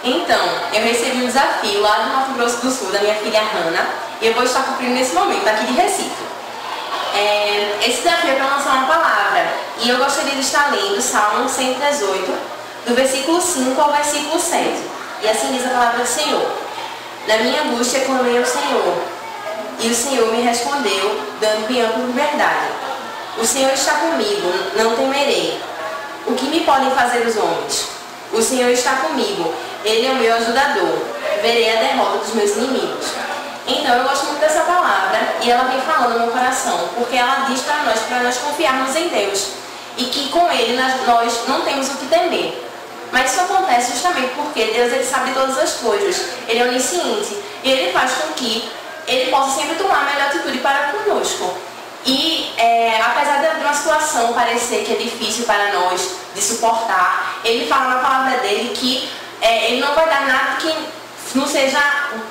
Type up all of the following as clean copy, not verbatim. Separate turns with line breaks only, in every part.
Então, eu recebi um desafio lá do Mato Grosso do Sul, da minha filha Hannah, e eu vou estar cumprindo nesse momento, aqui de Recife. Esse desafio é para lançar uma palavra, e eu gostaria de estar lendo Salmo 118, do versículo 5 ao versículo 7. E assim diz a palavra do Senhor. Na minha angústia clamei ao Senhor, e o Senhor me respondeu, dando-me ampla verdade. O Senhor está comigo, não temerei. O que me podem fazer os homens? O Senhor está comigo, Ele é o meu ajudador. Verei a derrota dos meus inimigos. Então eu gosto muito dessa palavra e ela vem falando no meu coração, porque ela diz para nós confiarmos em Deus e que com Ele nós não temos o que temer. Mas isso acontece justamente porque Deus ele sabe todas as coisas, Ele é onisciente e Ele faz com que Ele possa sempre tomar a melhor atitude para conosco. E apesar de uma situação parecer que é difícil para nós de suportar, Ele fala na palavra dele que Ele não vai dar nada que não seja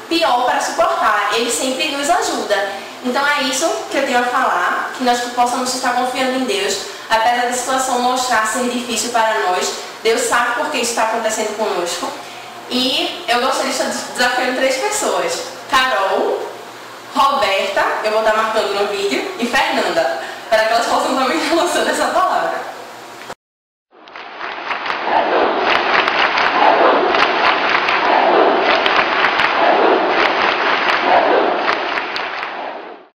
pior para suportar. Ele sempre nos ajuda. Então é isso que eu tenho a falar, que nós possamos estar confiando em Deus, apesar da situação mostrar ser difícil para nós. Deus sabe por que isso está acontecendo conosco. E eu gostaria de estar desafiando 3 pessoas. Carol, Roberta, eu vou estar marcando no vídeo, e Fernanda, para que elas possam também estar lançando essa palavra.